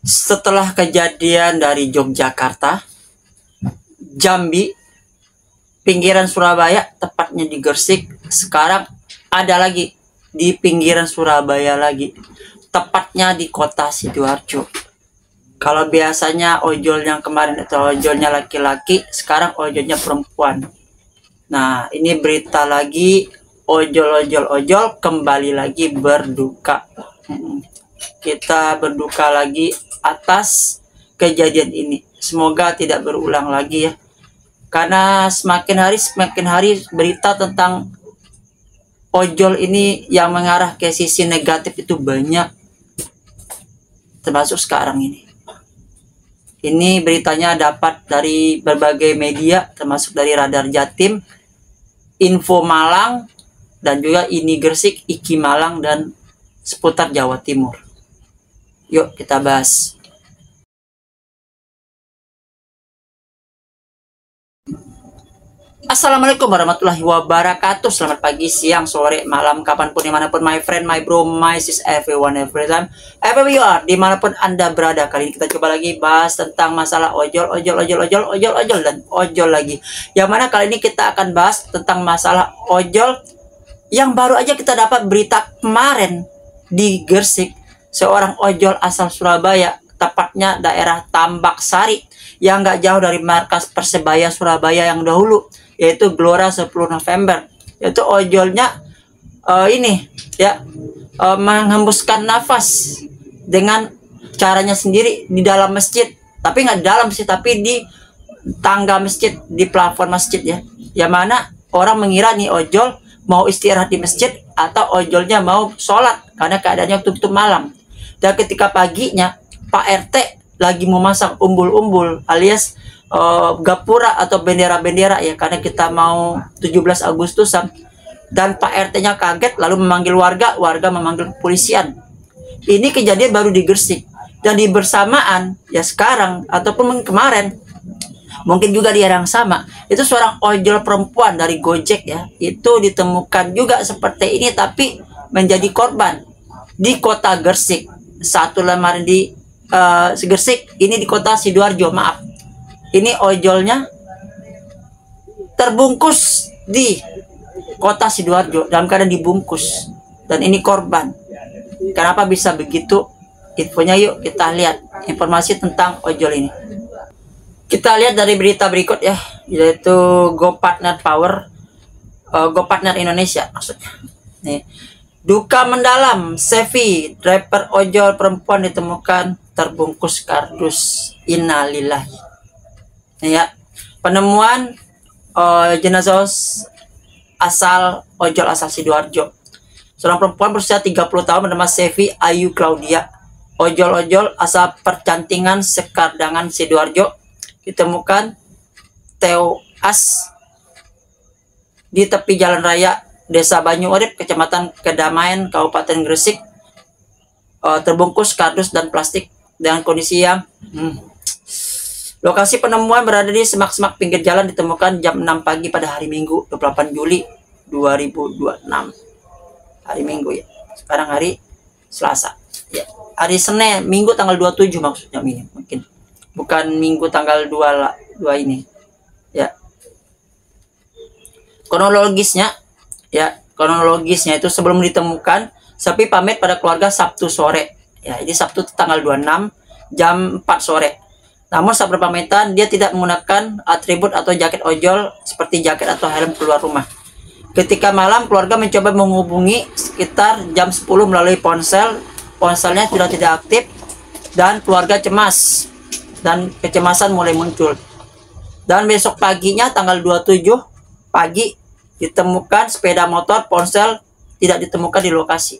Setelah kejadian dari Yogyakarta, Jambi, pinggiran Surabaya, tepatnya di Gresik, sekarang ada lagi di pinggiran Surabaya lagi, tepatnya di kota Sidoarjo. Kalau biasanya ojol yang kemarin itu ojolnya laki-laki, sekarang ojolnya perempuan. Nah, ini berita lagi, ojol kembali lagi berduka. Kita berduka lagi atas kejadian ini. Semoga tidak berulang lagi ya. Karena semakin hari berita tentang ojol ini yang mengarah ke sisi negatif itu banyak. Termasuk sekarang ini. Ini beritanya dapat dari berbagai media, termasuk dari Radar Jatim, Info Malang, dan juga Ini Gresik, Iki Malang, dan seputar Jawa Timur. Yuk kita bahas. Assalamualaikum warahmatullahi wabarakatuh. Selamat pagi, siang, sore, malam, kapanpun, dimanapun, my friend, my bro, my sis, everyone, every time, everywhere you are, dimanapun anda berada. Kali ini kita coba lagi bahas tentang masalah ojol, dan ojol lagi. Yang mana kali ini kita akan bahas tentang masalah ojol yang baru aja kita dapat berita kemarin di Gresik. Seorang ojol asal Surabaya, tepatnya daerah Tambak Sari, yang gak jauh dari markas Persebaya Surabaya yang dahulu, yaitu Gelora 10 November. Yaitu ojolnya menghembuskan nafas dengan caranya sendiri di dalam masjid, tapi nggak di dalam masjid, tapi di tangga masjid, di plafon masjid ya. Yang mana orang mengira nih ojol mau istirahat di masjid atau ojolnya mau sholat karena keadaannya tutup malam. Dan ketika paginya Pak RT lagi memasang umbul-umbul alias gapura atau bendera-bendera ya, karena kita mau 17 Agustusan, dan Pak RT-nya kaget lalu memanggil warga memanggil kepolisian. Ini kejadian baru di Gresik, dan di bersamaan ya sekarang ataupun kemarin mungkin juga di yang sama, itu seorang ojol perempuan dari Gojek ya, itu ditemukan juga seperti ini tapi menjadi korban di kota Gresik. Satu lamaran di Gresik, ini di kota Sidoarjo, maaf. Ini ojolnya terbungkus di kota Sidoarjo dalam keadaan dibungkus, dan ini korban. Kenapa bisa begitu? Infonya yuk kita lihat informasi tentang ojol ini. Kita lihat dari berita berikut ya, yaitu GoPartner Power, GoPartner Indonesia maksudnya. Nih, duka mendalam, Sevi, driver ojol perempuan ditemukan terbungkus kardus. Innalillahi. Ya, penemuan jenazah ojol asal Sidoarjo. Seorang perempuan berusia 30 tahun bernama Sevi Ayu Claudia, ojol asal Percantingan Sekardangan Sidoarjo, ditemukan tewas di tepi jalan raya Desa Banyu Urip, Kecamatan Kedamaian, Kabupaten Gresik, terbungkus kardus dan plastik dengan kondisi yang lokasi penemuan berada di semak-semak pinggir jalan, ditemukan jam 6 pagi pada hari Minggu 28 Juli 2026. Hari Minggu ya. Sekarang hari Selasa. Ya. Hari Senin, Minggu tanggal 27 maksudnya ini mungkin. Bukan Minggu tanggal 2 ini. Ya. Kronologisnya itu sebelum ditemukan, Sevi pamit pada keluarga Sabtu sore. Ya, ini Sabtu tanggal 26 jam 4 sore. Namun saat berpamitan, dia tidak menggunakan atribut atau jaket ojol seperti jaket atau helm keluar rumah. Ketika malam, keluarga mencoba menghubungi sekitar jam 10 melalui ponsel. Ponselnya sudah tidak aktif, dan keluarga cemas, dan kecemasan mulai muncul. Dan besok paginya, tanggal 27 pagi, ditemukan sepeda motor, ponsel tidak ditemukan di lokasi.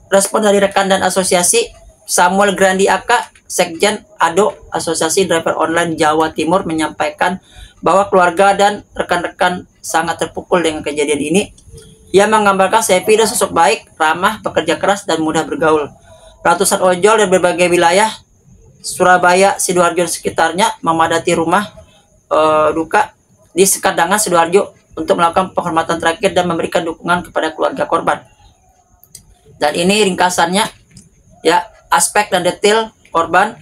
Respon dari rekan dan asosiasi, Samuel Grandi Aka, Sekjen ADO, Asosiasi Driver Online Jawa Timur, menyampaikan bahwa keluarga dan rekan-rekan sangat terpukul dengan kejadian ini. Ia menggambarkan Sevi adalah sosok baik, ramah, pekerja keras, dan mudah bergaul. Ratusan ojol dari berbagai wilayah Surabaya, Sidoarjo, dan sekitarnya memadati rumah duka di Sekardangan Sidoarjo untuk melakukan penghormatan terakhir dan memberikan dukungan kepada keluarga korban. Dan ini ringkasannya, Ya, aspek dan detail korban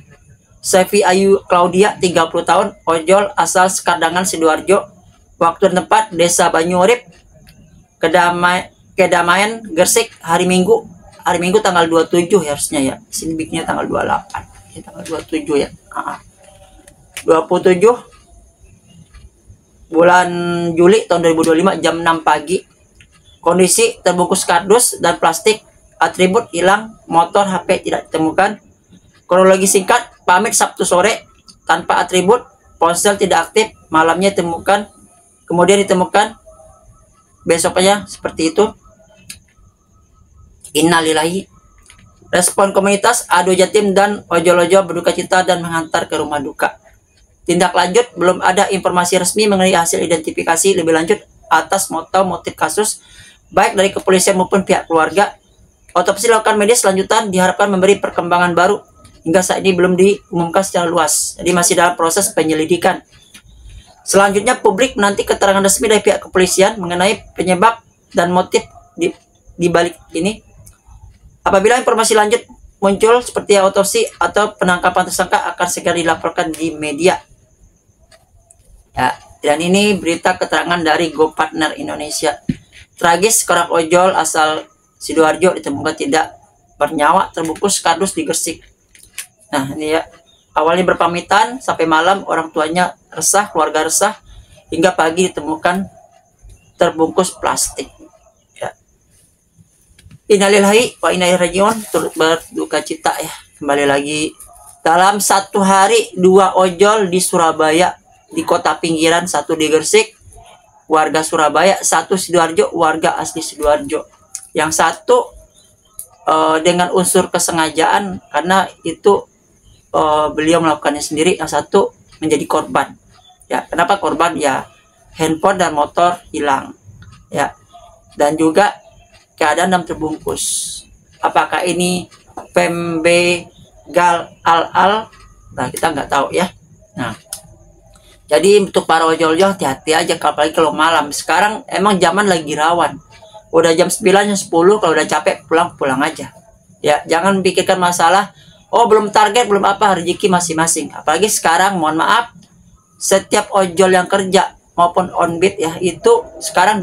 Sevi Ayu Claudia 30 tahun, ojol asal Sekardangan Sidoarjo. Waktu dan tempat Desa Banyurip, Kedamaian Gersik, hari Minggu. Hari Minggu tanggal 27 ya harusnya ya. Sini bikinnya tanggal 28. Ya, tanggal 27 ya. 27 bulan Juli tahun 2025 jam 6 pagi. Kondisi terbungkus kardus dan plastik, atribut hilang, motor HP tidak ditemukan. Kronologi singkat, pamit Sabtu sore tanpa atribut, ponsel tidak aktif, malamnya ditemukan, kemudian ditemukan besoknya seperti itu. Innalillahi. Respon komunitas Ado Jatim dan ojol-ojol berduka cita dan menghantar ke rumah duka. Tindak lanjut, belum ada informasi resmi mengenai hasil identifikasi lebih lanjut atas motif kasus, baik dari kepolisian maupun pihak keluarga. Otopsi dilakukan medis lanjutan diharapkan memberi perkembangan baru. Hingga saat ini belum diumumkan secara luas, jadi masih dalam proses penyelidikan. Selanjutnya publik menanti keterangan resmi dari pihak kepolisian mengenai penyebab dan motif di balik ini. Apabila informasi lanjut muncul seperti otopsi atau penangkapan tersangka akan segera dilaporkan di media. Ya, dan ini berita keterangan dari GoPartner Indonesia. Tragis, seorang ojol asal Sidoarjo ditemukan tidak bernyawa terbungkus kardus di Gersik. Nah, ini ya, awalnya berpamitan sampai malam orang tuanya resah, keluarga resah, hingga pagi ditemukan terbungkus plastik. Ya. Innalillahi wa inna ilaihi rajiun, turut berduka cita ya. Kembali lagi, dalam satu hari 2 ojol di Surabaya, di kota pinggiran, 1 di Gersik, warga Surabaya, 1 Sidoarjo, warga asli Sidoarjo. Yang satu dengan unsur kesengajaan karena itu beliau melakukannya sendiri, yang satu menjadi korban. Ya, kenapa korban? Ya, handphone dan motor hilang. Ya, dan juga keadaan dalam terbungkus. Apakah ini pembegal al-al? Nah, kita nggak tahu ya. Nah, jadi untuk para ojol-ojol hati-hati aja, apalagi kalau malam. Sekarang emang zaman lagi rawan. Udah jam 9, jam 10, kalau udah capek pulang aja. Ya, jangan pikirkan masalah oh belum target, belum apa, rezeki masing-masing. Apalagi sekarang, mohon maaf, setiap ojol yang kerja maupun on beat ya, itu sekarang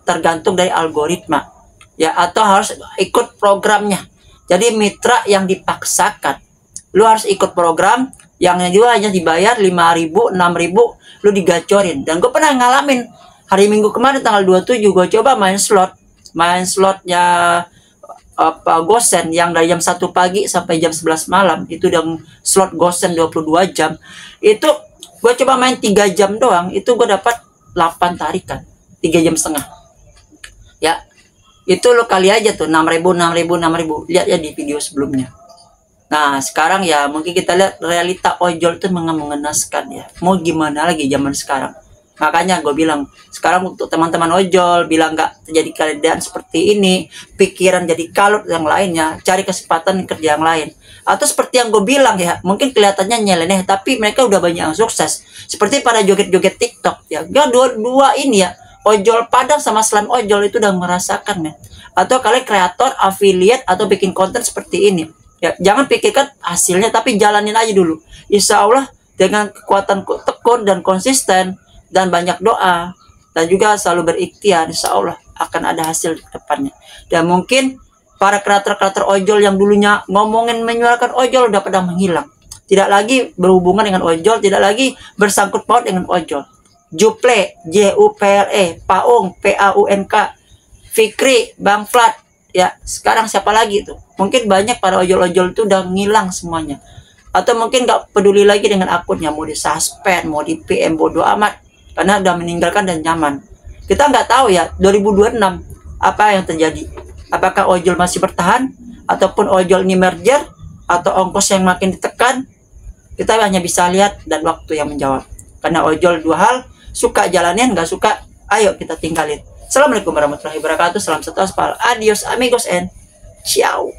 tergantung dari algoritma. Ya, atau harus ikut programnya. Jadi mitra yang dipaksakan. Lu harus ikut program yang juga hanya dibayar 5.000, 6.000, lu digacorin. Dan gue pernah ngalamin hari Minggu kemarin tanggal 27, gue coba main slotnya Gosen yang dari jam 1 pagi sampai jam 11 malam, itu yang slot Gosen 22 jam. Itu gue coba main 3 jam doang, itu gue dapat 8 tarikan 3 jam setengah. Ya, itu lo kali aja tuh 6.000. Lihat ya di video sebelumnya. Nah, sekarang ya mungkin kita lihat realita ojol itu mengenaskan ya. Mau gimana lagi zaman sekarang. Makanya gue bilang, sekarang untuk teman-teman ojol, bilang nggak terjadi keadaan seperti ini, pikiran jadi kalut yang lainnya, cari kesempatan kerja yang lain. Atau seperti yang gue bilang ya, mungkin kelihatannya nyeleneh, tapi mereka udah banyak yang sukses. Seperti pada joget-joget TikTok ya. Gak dua ini ya, ojol Padang sama slam ojol itu udah merasakan ya. Atau kalian kreator, affiliate, atau bikin konten seperti ini. Ya, jangan pikirkan hasilnya, tapi jalanin aja dulu. Insya Allah dengan kekuatan tekun dan konsisten, dan banyak doa, dan juga selalu berikhtiar, insya Allah akan ada hasil di depannya. Dan mungkin para kreator-kreator ojol yang dulunya ngomongin menyuarakan ojol udah pada menghilang. Tidak lagi berhubungan dengan ojol, tidak lagi bersangkut paut dengan ojol. Juple, Juple, Paung, Paunk, Fikri, Bang Flat, ya sekarang siapa lagi tuh? Mungkin banyak para ojol-ojol itu udah ngilang semuanya. Atau mungkin nggak peduli lagi dengan akunnya, mau di suspend, mau di PM, bodo amat. Karena udah meninggalkan dan nyaman. Kita nggak tahu ya 2026 apa yang terjadi. Apakah ojol masih bertahan, ataupun ojol ini merger, atau ongkos yang makin ditekan. Kita hanya bisa lihat dan waktu yang menjawab. Karena ojol dua hal, suka jalanin, nggak suka, ayo kita tinggalin. Assalamualaikum warahmatullahi wabarakatuh. Salam satu aspal. Adios amigos and ciao.